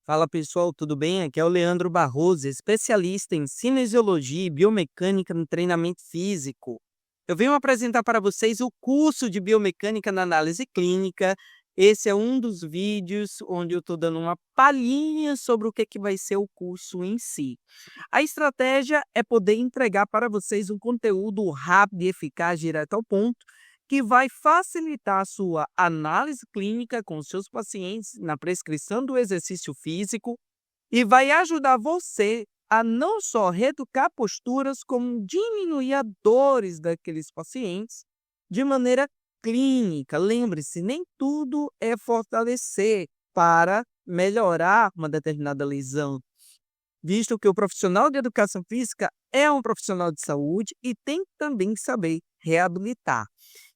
Fala pessoal, tudo bem? Aqui é o Leandro Barroso, especialista em cinesiologia e biomecânica no treinamento físico. Eu venho apresentar para vocês o curso de biomecânica na análise clínica. Esse é um dos vídeos onde eu estou dando uma palhinha sobre o que vai ser o curso em si. A estratégia é poder entregar para vocês um conteúdo rápido e eficaz, direto ao ponto, que vai facilitar a sua análise clínica com os seus pacientes na prescrição do exercício físico e vai ajudar você a não só reeducar posturas, como diminuir a dores daqueles pacientes de maneira clínica. Lembre-se, nem tudo é fortalecer para melhorar uma determinada lesão, visto que o profissional de educação física é um profissional de saúde e tem que também saber reabilitar.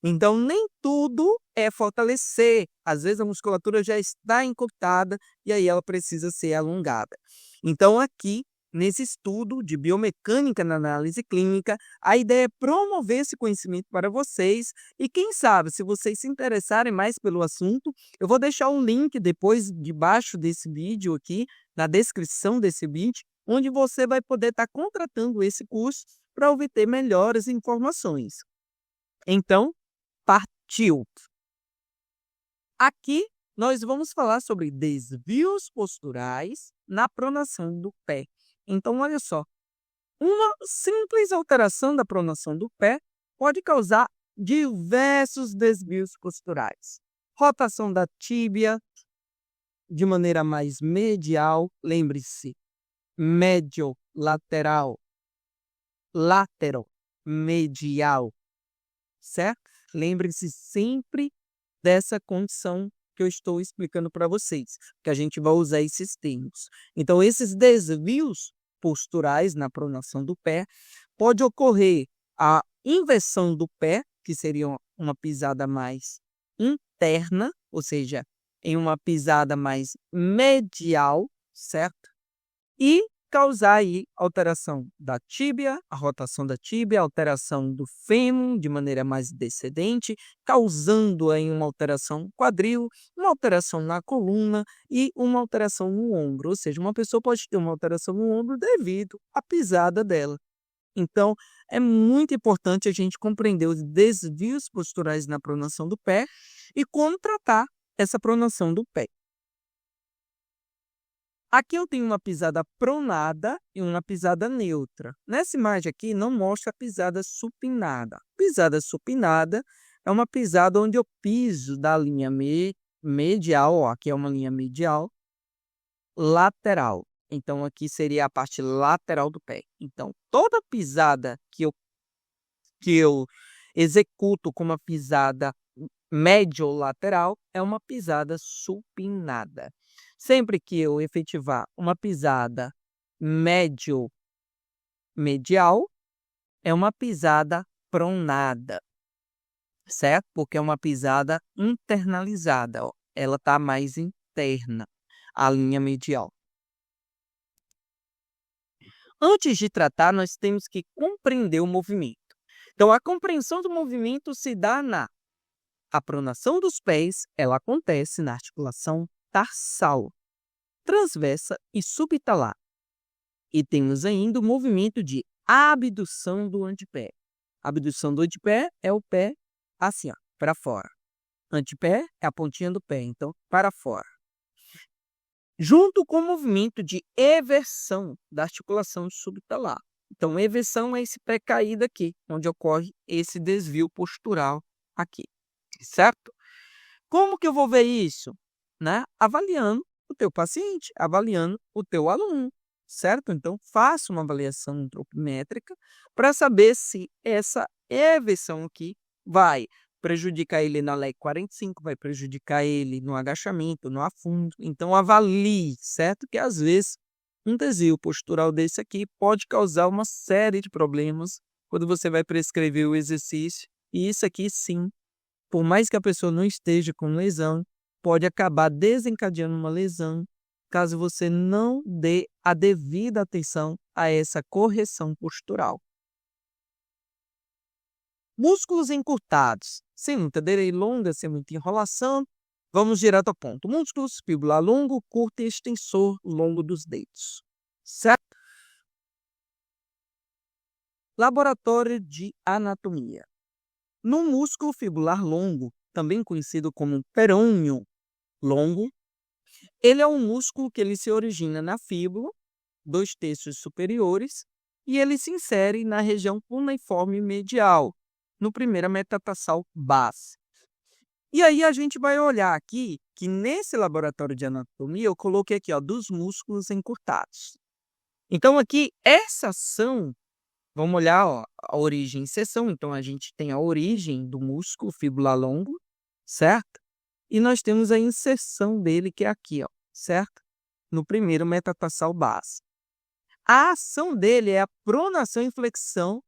Então, nem tudo é fortalecer. Às vezes a musculatura já está encurtada e aí ela precisa ser alongada. Então, aqui, nesse estudo de biomecânica na análise clínica, a ideia é promover esse conhecimento para vocês e quem sabe, se vocês se interessarem mais pelo assunto, eu vou deixar um link depois debaixo desse vídeo aqui, na descrição desse vídeo, onde você vai poder estar contratando esse curso para obter melhores informações. Então, partiu! Aqui nós vamos falar sobre desvios posturais na pronação do pé. Então, olha só, uma simples alteração da pronação do pé pode causar diversos desvios posturais. Rotação da tíbia de maneira mais medial, lembre-se, médio-lateral, lateral-medial, certo? Lembre-se sempre dessa condição que eu estou explicando para vocês, que a gente vai usar esses termos. Então, esses desvios posturais na pronação do pé, pode ocorrer a inversão do pé, que seria uma pisada mais interna, ou seja, em uma pisada mais medial, certo? E causar aí alteração da tíbia, a rotação da tíbia, alteração do fêmur de maneira mais descendente, causando aí uma alteração no quadril, uma alteração na coluna e uma alteração no ombro. Ou seja, uma pessoa pode ter uma alteração no ombro devido à pisada dela. Então, é muito importante a gente compreender os desvios posturais na pronação do pé e como tratar essa pronação do pé. Aqui eu tenho uma pisada pronada e uma pisada neutra. Nessa imagem aqui não mostra a pisada supinada. Pisada supinada é uma pisada onde eu piso da linha medial, ó, aqui é uma linha medial, lateral. Então aqui seria a parte lateral do pé. Então toda pisada que eu executo como uma pisada médio-lateral é uma pisada supinada. Sempre que eu efetivar uma pisada médio-medial, é uma pisada pronada, certo? Porque é uma pisada internalizada, ó. Ela está mais interna, a linha medial. Antes de tratar, nós temos que compreender o movimento. Então, a compreensão do movimento se dá a pronação dos pés, ela acontece na articulação tarsal, transversa e subtalar. E temos ainda o movimento de abdução do antepé. Abdução do antepé é o pé assim, ó, para fora. Antepé é a pontinha do pé, então para fora. Junto com o movimento de eversão da articulação subtalar. Então, eversão é esse pé caído aqui, onde ocorre esse desvio postural aqui, certo? Como que eu vou ver isso? Né? Avaliando o teu paciente, avaliando o teu aluno, certo? Então, faça uma avaliação antropométrica para saber se essa eversão aqui vai prejudicar ele na LEC 45, vai prejudicar ele no agachamento, no afundo. Então, avalie, certo? Que às vezes um desvio postural desse aqui pode causar uma série de problemas quando você vai prescrever o exercício. E isso aqui, sim, por mais que a pessoa não esteja com lesão, pode acabar desencadeando uma lesão caso você não dê a devida atenção a essa correção postural. Músculos encurtados, sem muita delonga, sem muita enrolação, Vamos direto ao ponto. Músculos fibular longo, curto e extensor longo dos dedos. Certo? Laboratório de anatomia. No músculo fibular longo, também conhecido como perônio longo, ele é um músculo que ele se origina na fíbula, 2/3 superiores, e ele se insere na região cuneiforme medial, no primeira metatarsal base. E aí a gente vai olhar aqui que nesse laboratório de anatomia eu coloquei aqui, ó, dos músculos encurtados. Então aqui essa ação, vamos olhar, ó, a origem e seção. Então a gente tem a origem do músculo fibular longo, certo? E nós temos a inserção dele que é aqui, ó, certo? No primeiro metatarsal base. A ação dele é a pronação e flexão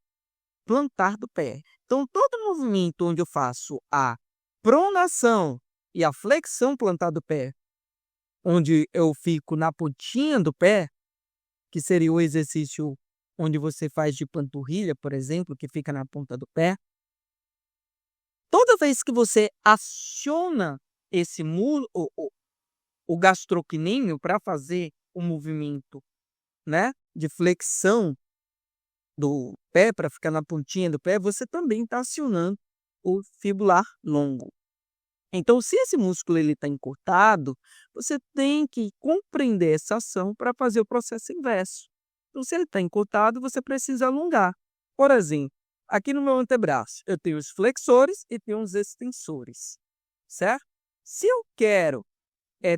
plantar do pé. Então todo movimento onde eu faço a pronação e a flexão plantar do pé, onde eu fico na pontinha do pé, que seria o exercício onde você faz de panturrilha, por exemplo, que fica na ponta do pé. Toda vez que você aciona esse o gastrocnêmio para fazer o movimento, né, de flexão do pé para ficar na pontinha do pé, você também está acionando o fibular longo. Então, se esse músculo está encurtado, você tem que compreender essa ação para fazer o processo inverso. Então, se ele está encurtado, você precisa alongar. Por exemplo, aqui no meu antebraço, eu tenho os flexores e tenho os extensores, certo? Se eu quero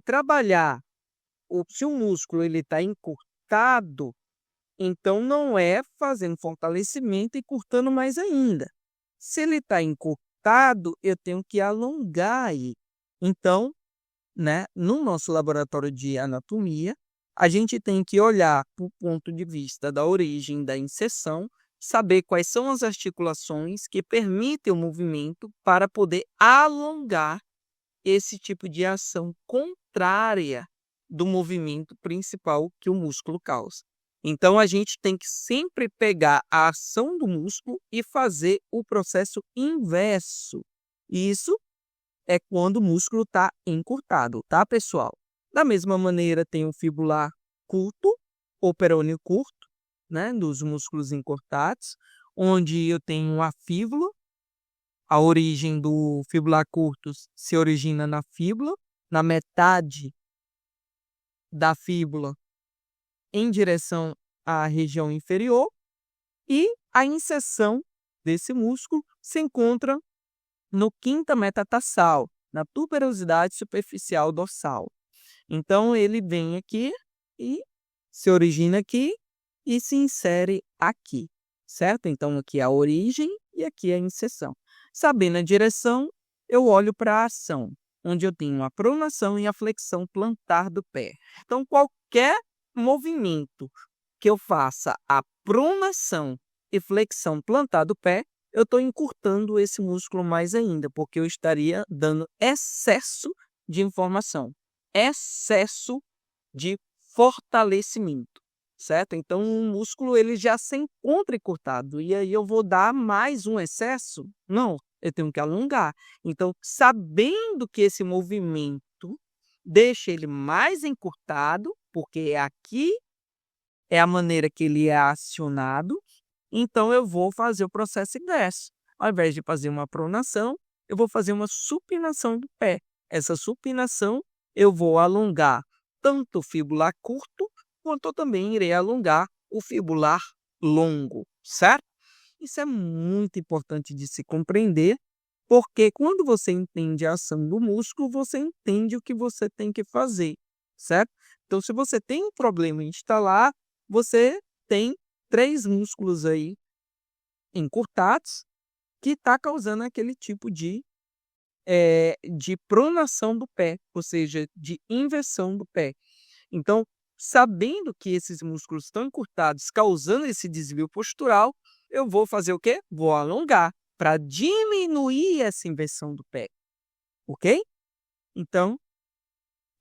trabalhar, se o músculo está encurtado, então não é fazendo fortalecimento e encurtando mais ainda. Se ele está encurtado, eu tenho que alongar aí. Então, né, no nosso laboratório de anatomia, a gente tem que olhar para o ponto de vista da origem da inserção, saber quais são as articulações que permitem o movimento para poder alongar esse tipo de ação contrária do movimento principal que o músculo causa. Então, a gente tem que sempre pegar a ação do músculo e fazer o processo inverso. Isso é quando o músculo está encurtado, tá, pessoal? Da mesma maneira, tem o fibular curto, ou perônio curto, né, dos músculos encurtados, onde eu tenho a fíbula. A origem do fibular curto se origina na fíbula, na metade da fíbula em direção à região inferior, e a inserção desse músculo se encontra no quinta metatarsal, na tuberosidade superficial dorsal. Então, ele vem aqui e se origina aqui e se insere aqui, certo? Então, aqui é a origem e aqui é a inserção. Sabendo a direção, eu olho para a ação, onde eu tenho a pronação e a flexão plantar do pé. Então, qualquer movimento que eu faça a pronação e flexão plantar do pé, eu estou encurtando esse músculo mais ainda, porque eu estaria dando excesso de informação, excesso de fortalecimento, certo? Então, o músculo ele já se encontra encurtado, e aí eu vou dar mais um excesso? Não, eu tenho que alongar. Então, sabendo que esse movimento deixa ele mais encurtado, porque aqui é a maneira que ele é acionado, então eu vou fazer o processo inverso. Ao invés de fazer uma pronação, eu vou fazer uma supinação do pé. Essa supinação eu vou alongar tanto o fibular curto, quanto eu também irei alongar o fibular longo, certo? Isso é muito importante de se compreender, porque quando você entende a ação do músculo, você entende o que você tem que fazer, certo? Então, se você tem um problema em instalar, você tem 3 músculos aí encurtados que está causando aquele tipo de pronação do pé, ou seja, de inversão do pé. Então, sabendo que esses músculos estão encurtados, causando esse desvio postural, eu vou fazer o quê? Vou alongar para diminuir essa inversão do pé, ok? Então,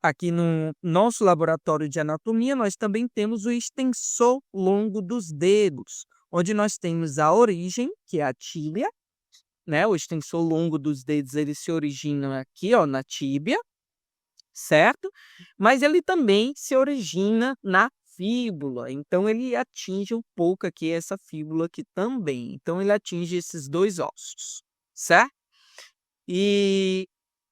aqui no nosso laboratório de anatomia, nós também temos o extensor longo dos dedos, onde nós temos a origem, que é a tíbia, né? O extensor longo dos dedos ele se origina aqui, ó, na tíbia, certo? Mas ele também se origina na fíbula, então ele atinge um pouco aqui essa fíbula aqui também. Então ele atinge esses 2 ossos, certo? E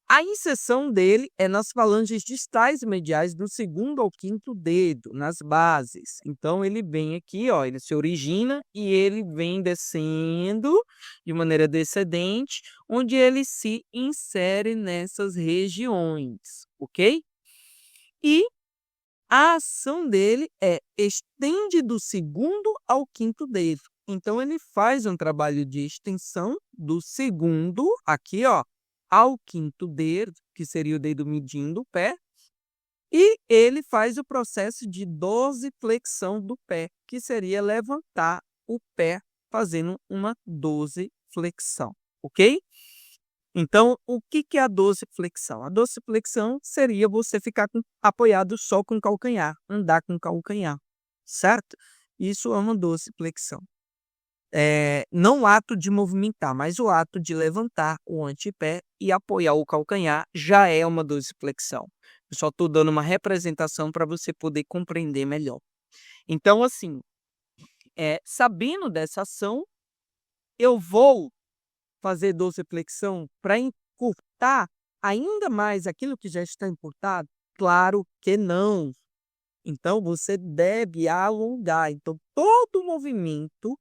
a inserção dele é nas falanges distais e mediais do segundo ao quinto dedo, nas bases. Então ele vem aqui, ó, ele se origina e ele vem descendo de maneira descendente, onde ele se insere nessas regiões, ok? E a ação dele é estende do segundo ao quinto dedo. Então ele faz um trabalho de extensão do segundo, aqui, ó, ao quinto dedo, que seria o dedo mindinho do pé, e ele faz o processo de dorsiflexão do pé, que seria levantar o pé fazendo uma dorsiflexão, ok? Então, o que que é a dorsiflexão? A dorsiflexão seria você ficar apoiado só com o calcanhar, andar com o calcanhar, certo? Isso é uma dorsiflexão. Não o ato de movimentar, mas o ato de levantar o antepé e apoiar o calcanhar já é uma dorsiflexão. Eu só estou dando uma representação para você poder compreender melhor. Então, assim, sabendo dessa ação, eu vou fazer dorsiflexão para encurtar ainda mais aquilo que já está encurtado? Claro que não. Então, você deve alongar. Então, todo movimento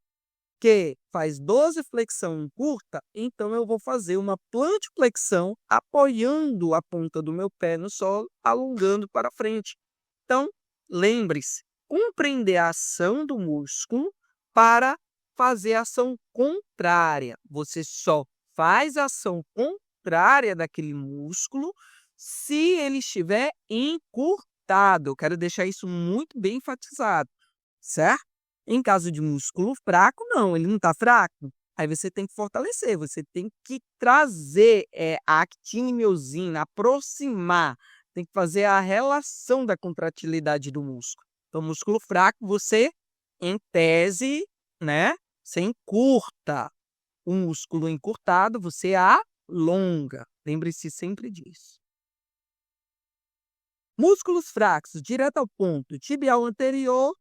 que faz dorsiflexão curta, então eu vou fazer uma plantiflexão apoiando a ponta do meu pé no solo, alongando para frente. Então, lembre-se, compreender a ação do músculo para fazer a ação contrária. Você só faz a ação contrária daquele músculo se ele estiver encurtado. Eu quero deixar isso muito bem enfatizado, certo? Em caso de músculo fraco, não, ele não está fraco. Aí você tem que fortalecer, você tem que trazer a actina e miosina, aproximar, tem que fazer a relação da contratilidade do músculo. Então, músculo fraco, você, em tese, né, você encurta. O músculo encurtado, você alonga. Lembre-se sempre disso. Músculos fracos, direto ao ponto, tibial anterior,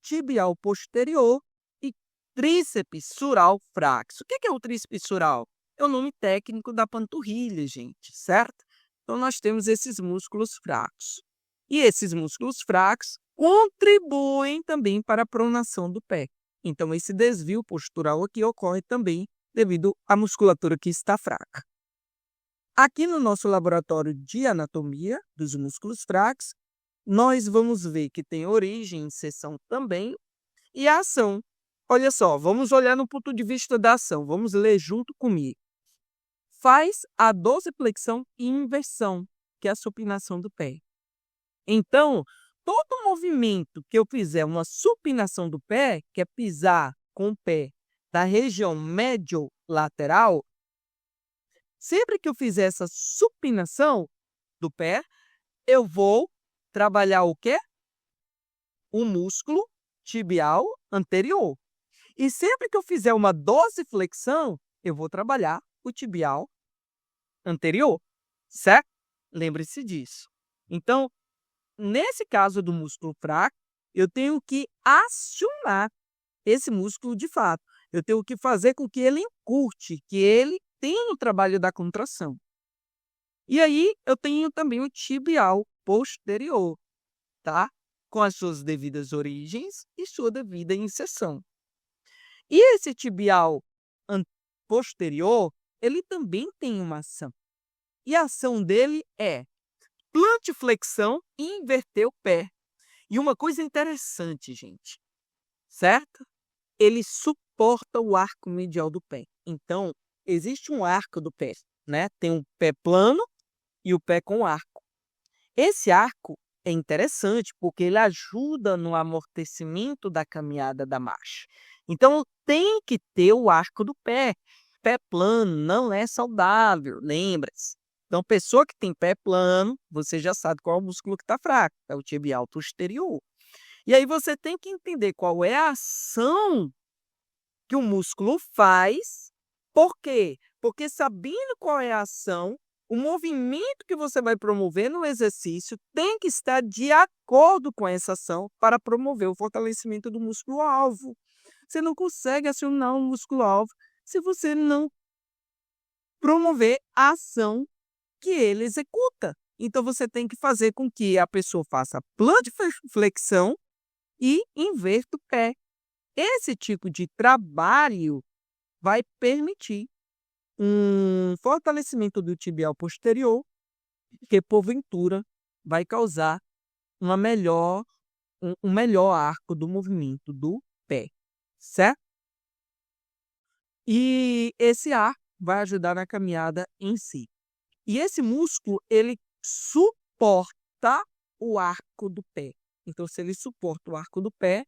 tibial posterior e tríceps sural fraxo. O que é o tríceps sural? É o nome técnico da panturrilha, gente, certo? Então, nós temos esses músculos fracos. E esses músculos fracos contribuem também para a pronação do pé. Então, esse desvio postural aqui ocorre também devido à musculatura que está fraca. Aqui no nosso laboratório de anatomia dos músculos fracos, nós vamos ver que tem origem, inserção também, e a ação. Olha só, vamos olhar no ponto de vista da ação, vamos ler junto comigo. Faz a dorsiflexão e inversão, que é a supinação do pé. Então, todo movimento que eu fizer uma supinação do pé, que é pisar com o pé da região médio-lateral, sempre que eu fizer essa supinação do pé, eu vou trabalhar o quê? O músculo tibial anterior. E sempre que eu fizer uma dorsiflexão, eu vou trabalhar o tibial anterior, certo? Lembre-se disso. Então, nesse caso do músculo fraco, eu tenho que acionar esse músculo de fato. Eu tenho que fazer com que ele encurte, que ele tenha o trabalho da contração. E aí, eu tenho também o tibial posterior, tá? Com as suas devidas origens e sua devida inserção. E esse tibial posterior, ele também tem uma ação. E a ação dele é plantiflexão e inverter o pé. E uma coisa interessante, gente, certo? Ele suporta o arco medial do pé. Então, existe um arco do pé, né? Tem o pé plano e o pé com arco. Esse arco é interessante porque ele ajuda no amortecimento da caminhada da marcha. Então, tem que ter o arco do pé. Pé plano não é saudável, lembra-se. Então, pessoa que tem pé plano, você já sabe qual é o músculo que está fraco, é o tibial posterior. E aí você tem que entender qual é a ação que o músculo faz. Por quê? Porque sabendo qual é a ação, O movimento que você vai promover no exercício tem que estar de acordo com essa ação para promover o fortalecimento do músculo-alvo. Você não consegue acionar o músculo-alvo se você não promover a ação que ele executa. Então, você tem que fazer com que a pessoa faça flexão e inverta o pé. Esse tipo de trabalho vai permitir um fortalecimento do tibial posterior, que porventura vai causar um melhor arco do movimento do pé, certo? E esse arco vai ajudar na caminhada em si. E esse músculo, ele suporta o arco do pé. Então, se ele suporta o arco do pé,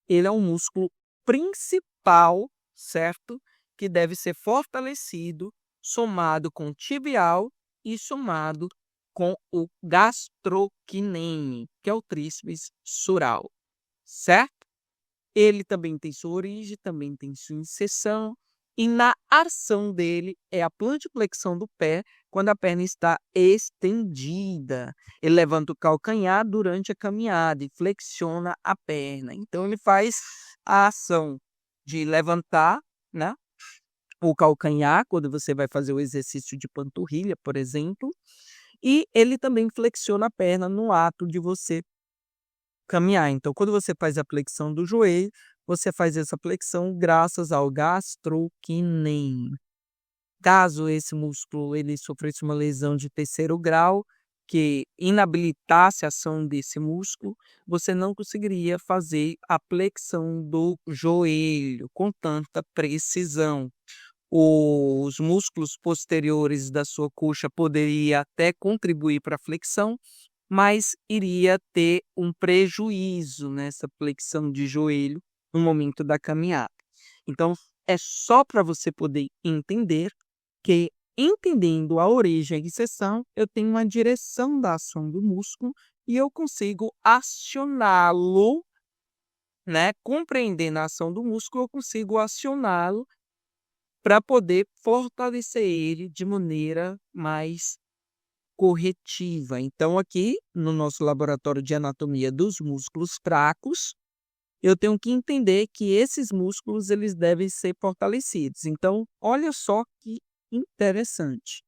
ele é um músculo principal, certo? Que deve ser fortalecido, somado com o tibial e somado com o gastrocnêmio, que é o tríceps sural, certo? Ele também tem sua origem, também tem sua inserção, e na ação dele é a plantiflexão do pé quando a perna está estendida. Ele levanta o calcanhar durante a caminhada e flexiona a perna. Então, ele faz a ação de levantar, né, o calcanhar, quando você vai fazer o exercício de panturrilha, por exemplo, e ele também flexiona a perna no ato de você caminhar. Então, quando você faz a flexão do joelho, você faz essa flexão graças ao gastrocnêmio. Caso esse músculo ele sofresse uma lesão de terceiro grau, que inabilitasse a ação desse músculo, você não conseguiria fazer a flexão do joelho com tanta precisão. Os músculos posteriores da sua coxa poderiam até contribuir para a flexão, mas iria ter um prejuízo nessa flexão de joelho no momento da caminhada. Então, é só para você poder entender que, entendendo a origem e inserção, eu tenho uma direção da ação do músculo e eu consigo acioná-lo, né? Compreendendo a ação do músculo, eu consigo acioná-lo para poder fortalecer ele de maneira mais corretiva. Então, aqui no nosso laboratório de anatomia dos músculos fracos, eu tenho que entender que esses músculos eles devem ser fortalecidos. Então, olha só que interessante.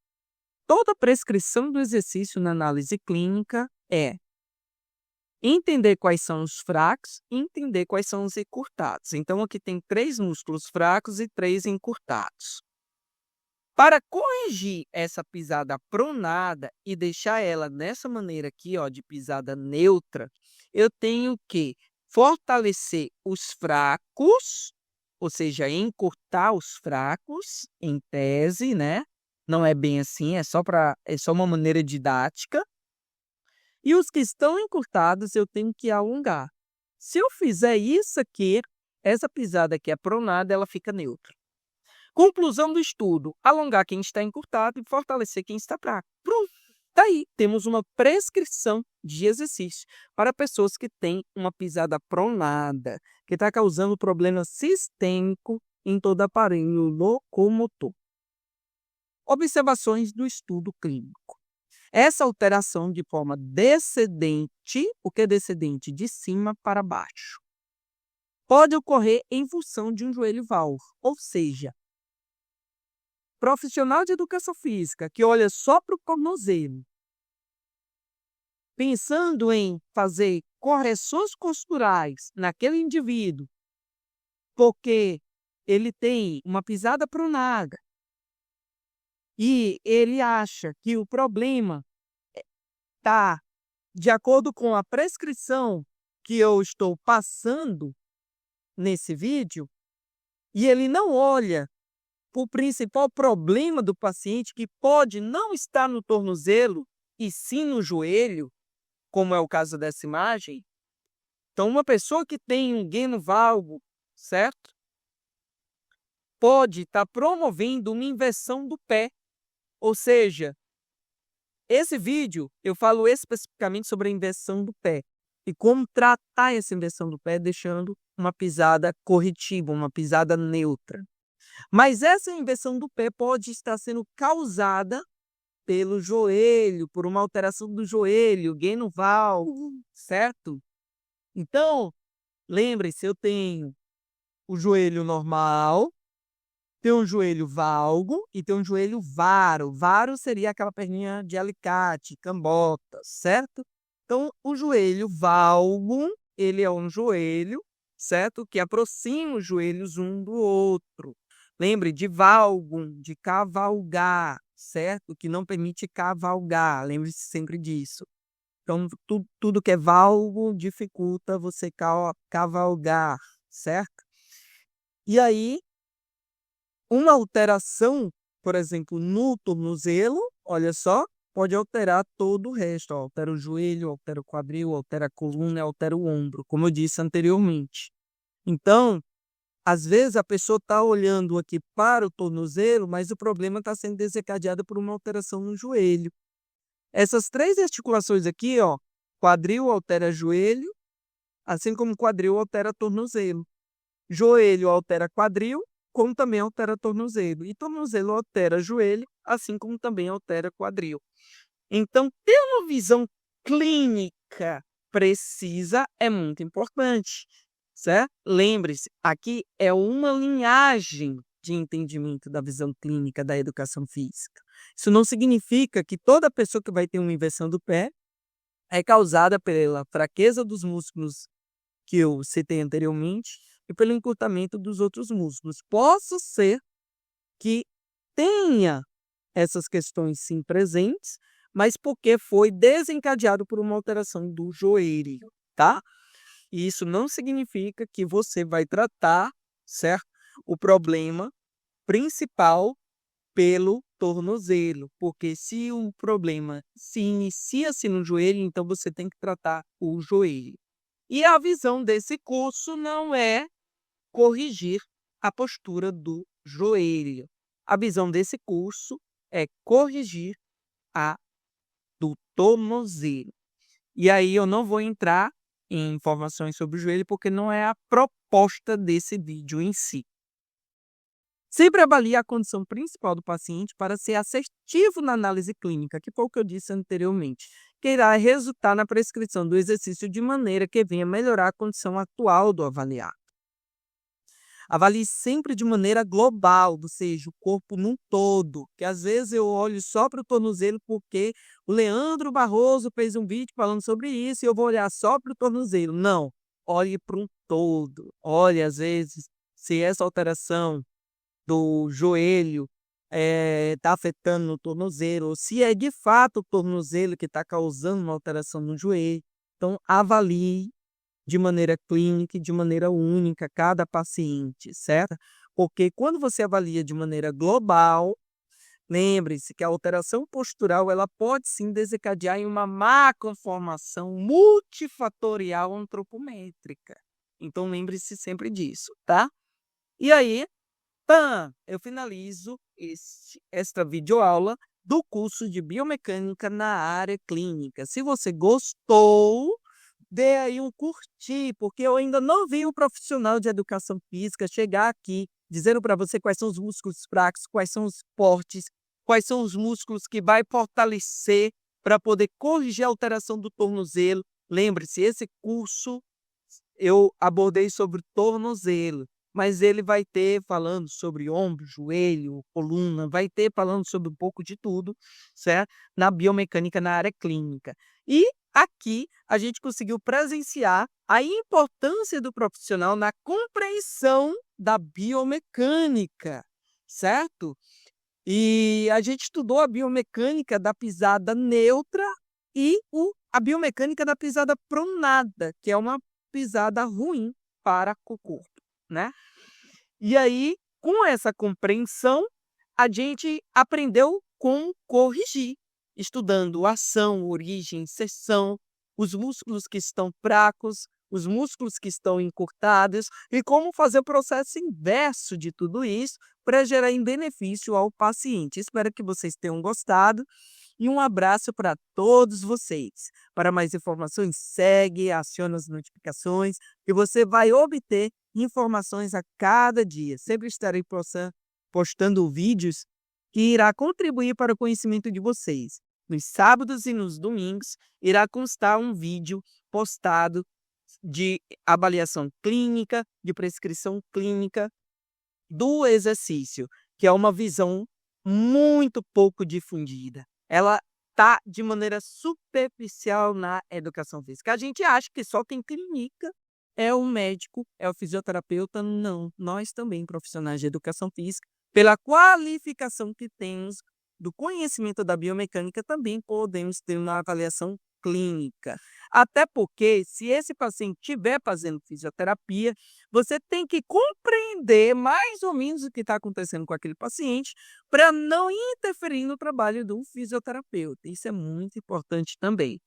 Toda prescrição do exercício na análise clínica é entender quais são os fracos e entender quais são os encurtados. Então, aqui tem 3 músculos fracos e 3 encurtados. Para corrigir essa pisada pronada e deixar ela dessa maneira aqui, ó, de pisada neutra, eu tenho que fortalecer os fracos, ou seja, encurtar os fracos, em tese, né? Não é bem assim, é só uma maneira didática. E os que estão encurtados, eu tenho que alongar. Se eu fizer isso aqui, essa pisada aqui é pronada, ela fica neutra. Conclusão do estudo: alongar quem está encurtado e fortalecer quem está fraco. Pronto. Daí temos uma prescrição de exercício para pessoas que têm uma pisada pronada, que está causando problema sistêmico em todo o aparelho locomotor. Observações do estudo clínico. Essa alteração de forma descendente, o que é descendente? De cima para baixo, pode ocorrer em função de um joelho valvo, ou seja, profissional de educação física que olha só para o tornozelo, pensando em fazer correções posturais naquele indivíduo, porque ele tem uma pisada pronada e ele acha que o problema está de acordo com a prescrição que eu estou passando nesse vídeo, e ele não olha o principal problema do paciente, que pode não estar no tornozelo e sim no joelho, como é o caso dessa imagem. Então, uma pessoa que tem um gueno valgo, certo? Pode estar promovendo uma inversão do pé. Ou seja, esse vídeo eu falo especificamente sobre a inversão do pé e como tratar essa inversão do pé deixando uma pisada corretiva, uma pisada neutra. Mas essa inversão do pé pode estar sendo causada pelo joelho, por uma alteração do joelho, geno valgo, certo? Então, lembre-se, eu tenho o joelho normal, tem um joelho valgo e tem um joelho varo. Varo seria aquela perninha de alicate, cambota, certo? Então, o joelho valgo, ele é um joelho, certo? Que aproxima os joelhos um do outro. Lembre de valgum, de cavalgar, certo? Que não permite cavalgar. Lembre-se sempre disso. Então, tudo que é valgo dificulta você cavalgar, certo? E aí, uma alteração, por exemplo, no tornozelo, olha só, pode alterar todo o resto. Ó, altera o joelho, altera o quadril, altera a coluna, altera o ombro, como eu disse anteriormente. Então, às vezes a pessoa está olhando aqui para o tornozelo, mas o problema está sendo desencadeado por uma alteração no joelho. Essas três articulações aqui, ó, quadril altera joelho, assim como quadril altera tornozelo. Joelho altera quadril, como também altera tornozelo. E tornozelo altera joelho, assim como também altera quadril. Então, ter uma visão clínica precisa é muito importante, certo? Lembre-se, aqui é uma linhagem de entendimento da visão clínica da educação física. Isso não significa que toda pessoa que vai ter uma inversão do pé é causada pela fraqueza dos músculos que eu citei anteriormente e pelo encurtamento dos outros músculos. Posso ser que tenha essas questões sim presentes, mas porque foi desencadeado por uma alteração do joelho, tá? E isso não significa que você vai tratar, certo? O problema principal pelo tornozelo, porque se o problema se inicia-se no joelho, então você tem que tratar o joelho. E a visão desse curso não é corrigir a postura do joelho. A visão desse curso é corrigir a do tornozelo. E aí eu não vou entrar em informações sobre o joelho, porque não é a proposta desse vídeo em si. Sempre avalie a condição principal do paciente para ser assertivo na análise clínica, que foi o que eu disse anteriormente, que irá resultar na prescrição do exercício de maneira que venha melhorar a condição atual do avaliado. Avalie sempre de maneira global, ou seja, o corpo num todo, que às vezes eu olho só para o tornozelo porque o Leandro Barroso fez um vídeo falando sobre isso e eu vou olhar só para o tornozelo. Não, olhe para um todo. Olhe, às vezes, se essa alteração do joelho está afetando no tornozelo, ou se é de fato o tornozelo que está causando uma alteração no joelho. Então, avalie de maneira clínica e de maneira única cada paciente, certo? Porque quando você avalia de maneira global, lembre-se que a alteração postural ela pode sim desencadear em uma macroinformação multifatorial antropométrica. Então, lembre-se sempre disso, tá? E aí, eu finalizo esta videoaula do curso de biomecânica na área clínica. Se você gostou, dê aí um curtir, porque eu ainda não vi um profissional de educação física chegar aqui dizendo para você quais são os músculos fracos, quais são os fortes, quais são os músculos que vai fortalecer para poder corrigir a alteração do tornozelo. Lembre-se, esse curso eu abordei sobre tornozelo, mas ele vai ter falando sobre ombro, joelho, coluna, vai ter falando sobre um pouco de tudo, certo? Na biomecânica, na área clínica. E aqui a gente conseguiu presenciar a importância do profissional na compreensão da biomecânica, certo? E a gente estudou a biomecânica da pisada neutra e a biomecânica da pisada pronada, que é uma pisada ruim para o corpo, né? E aí, com essa compreensão, a gente aprendeu como corrigir, estudando ação, origem, inserção, os músculos que estão fracos, os músculos que estão encurtados e como fazer o processo inverso de tudo isso para gerar em benefício ao paciente. Espero que vocês tenham gostado e um abraço para todos vocês. Para mais informações, segue, aciona as notificações e você vai obter informações a cada dia. Sempre estarei postando vídeos que irá contribuir para o conhecimento de vocês. Nos sábados e nos domingos, irá constar um vídeo postado de avaliação clínica, de prescrição clínica do exercício, que é uma visão muito pouco difundida. Ela está de maneira superficial na educação física. A gente acha que só quem clinica é o médico, é o fisioterapeuta. Não, nós também, profissionais de educação física, pela qualificação que temos do conhecimento da biomecânica, também podemos ter uma avaliação clínica. Até porque, se esse paciente estiver fazendo fisioterapia, você tem que compreender mais ou menos o que está acontecendo com aquele paciente para não interferir no trabalho do fisioterapeuta. Isso é muito importante também.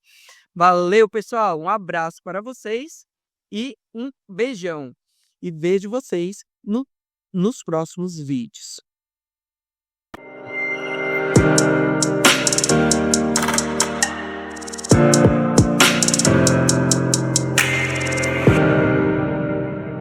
Valeu, pessoal. Um abraço para vocês e um beijão. E vejo vocês nos próximos vídeos.